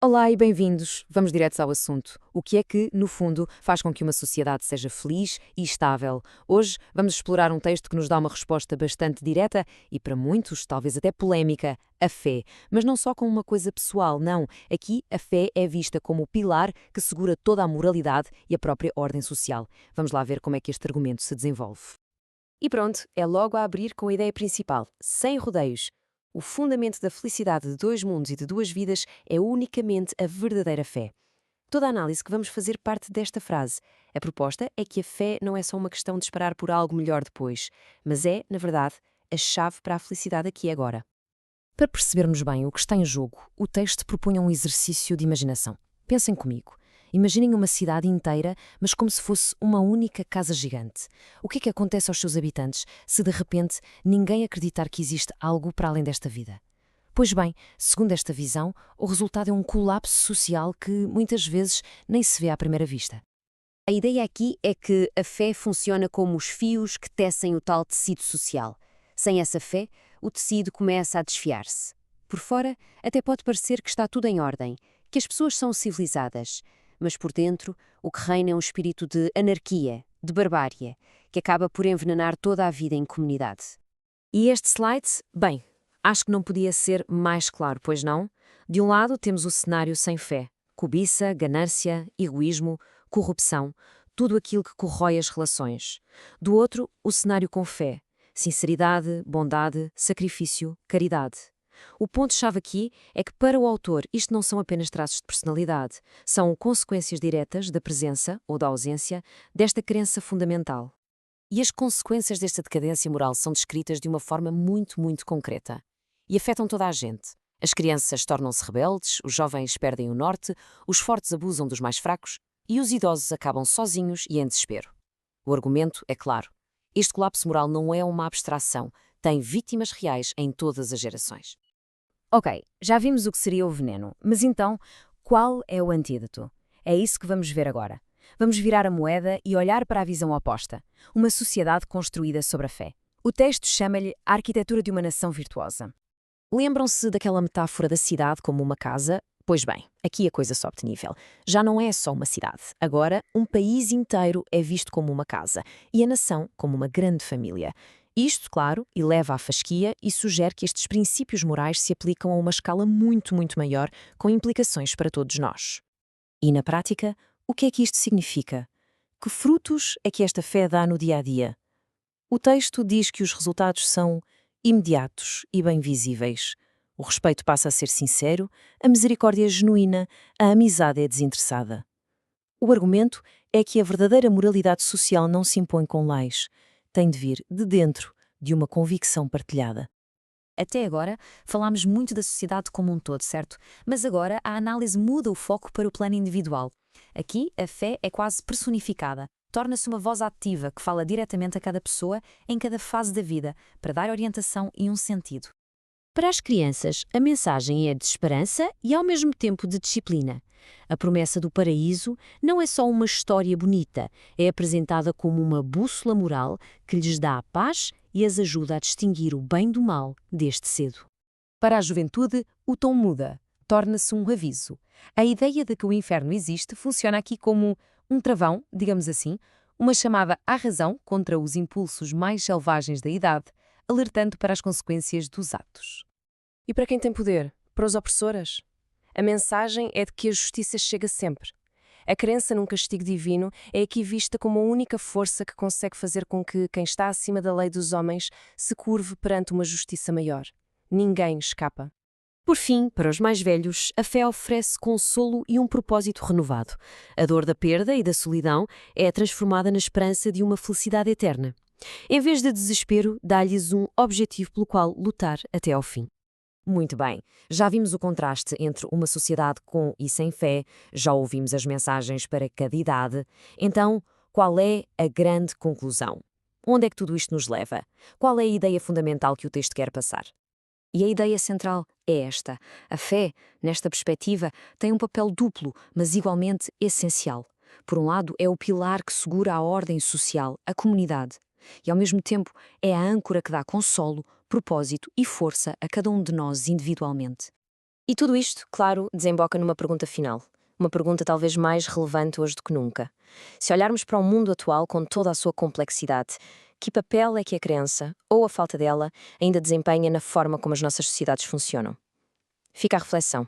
Olá e bem-vindos. Vamos direto ao assunto. O que é que, no fundo, faz com que uma sociedade seja feliz e estável? Hoje vamos explorar um texto que nos dá uma resposta bastante direta e, para muitos, talvez até polémica: a fé. Mas não só como uma coisa pessoal, não. Aqui, a fé é vista como o pilar que segura toda a moralidade e a própria ordem social. Vamos lá ver como é que este argumento se desenvolve. E pronto, é logo a abrir com a ideia principal, sem rodeios. O fundamento da felicidade de dois mundos e de duas vidas é unicamente a verdadeira fé. Toda a análise que vamos fazer parte desta frase. A proposta é que a fé não é só uma questão de esperar por algo melhor depois, mas é, na verdade, a chave para a felicidade aqui e agora. Para percebermos bem o que está em jogo, o texto propõe um exercício de imaginação. Pensem comigo. Imaginem uma cidade inteira, mas como se fosse uma única casa gigante. O que é que acontece aos seus habitantes se de repente ninguém acreditar que existe algo para além desta vida? Pois bem, segundo esta visão, o resultado é um colapso social que muitas vezes nem se vê à primeira vista. A ideia aqui é que a fé funciona como os fios que tecem o tal tecido social. Sem essa fé, o tecido começa a desfiar-se. Por fora, até pode parecer que está tudo em ordem, que as pessoas são civilizadas, mas por dentro, o que reina é um espírito de anarquia, de barbárie, que acaba por envenenar toda a vida em comunidade. E este slide, bem, acho que não podia ser mais claro, pois não? De um lado temos o cenário sem fé, cobiça, ganância, egoísmo, corrupção, tudo aquilo que corrói as relações. Do outro, o cenário com fé, sinceridade, bondade, sacrifício, caridade. O ponto-chave aqui é que, para o autor, isto não são apenas traços de personalidade, são consequências diretas da presença ou da ausência desta crença fundamental. E as consequências desta decadência moral são descritas de uma forma muito concreta. E afetam toda a gente. As crianças tornam-se rebeldes, os jovens perdem o norte, os fortes abusam dos mais fracos e os idosos acabam sozinhos e em desespero. O argumento é claro. Este colapso moral não é uma abstração, tem vítimas reais em todas as gerações. Ok, já vimos o que seria o veneno, mas então, qual é o antídoto? É isso que vamos ver agora. Vamos virar a moeda e olhar para a visão oposta, uma sociedade construída sobre a fé. O texto chama-lhe a arquitetura de uma nação virtuosa. Lembram-se daquela metáfora da cidade como uma casa? Pois bem, aqui a coisa sobe de nível. Já não é só uma cidade. Agora, um país inteiro é visto como uma casa e a nação como uma grande família. Isto, claro, eleva à fasquia e sugere que estes princípios morais se aplicam a uma escala muito maior, com implicações para todos nós. E, na prática, o que é que isto significa? Que frutos é que esta fé dá no dia a dia? O texto diz que os resultados são imediatos e bem visíveis. O respeito passa a ser sincero, a misericórdia é genuína, a amizade é desinteressada. O argumento é que a verdadeira moralidade social não se impõe com leis, tem de vir de dentro de uma convicção partilhada. Até agora, falámos muito da sociedade como um todo, certo? Mas agora a análise muda o foco para o plano individual. Aqui, a fé é quase personificada. Torna-se uma voz ativa que fala diretamente a cada pessoa em cada fase da vida, para dar orientação e um sentido. Para as crianças, a mensagem é de esperança e ao mesmo tempo de disciplina. A promessa do paraíso não é só uma história bonita, é apresentada como uma bússola moral que lhes dá a paz e as ajuda a distinguir o bem do mal desde cedo. Para a juventude, o tom muda, torna-se um aviso. A ideia de que o inferno existe funciona aqui como um travão, digamos assim, uma chamada à razão contra os impulsos mais selvagens da idade, alertando para as consequências dos atos. E para quem tem poder? Para os opressoras? A mensagem é de que a justiça chega sempre. A crença num castigo divino é aqui vista como a única força que consegue fazer com que quem está acima da lei dos homens se curve perante uma justiça maior. Ninguém escapa. Por fim, para os mais velhos, a fé oferece consolo e um propósito renovado. A dor da perda e da solidão é transformada na esperança de uma felicidade eterna. Em vez de desespero, dá-lhes um objetivo pelo qual lutar até ao fim. Muito bem, já vimos o contraste entre uma sociedade com e sem fé, já ouvimos as mensagens para cada idade. Então, qual é a grande conclusão? Onde é que tudo isto nos leva? Qual é a ideia fundamental que o texto quer passar? E a ideia central é esta. A fé, nesta perspectiva, tem um papel duplo, mas igualmente essencial. Por um lado, é o pilar que segura a ordem social, a comunidade. E, ao mesmo tempo, é a âncora que dá consolo, propósito e força a cada um de nós individualmente. E tudo isto, claro, desemboca numa pergunta final. Uma pergunta talvez mais relevante hoje do que nunca. Se olharmos para o mundo atual com toda a sua complexidade, que papel é que a crença, ou a falta dela, ainda desempenha na forma como as nossas sociedades funcionam? Fica a reflexão.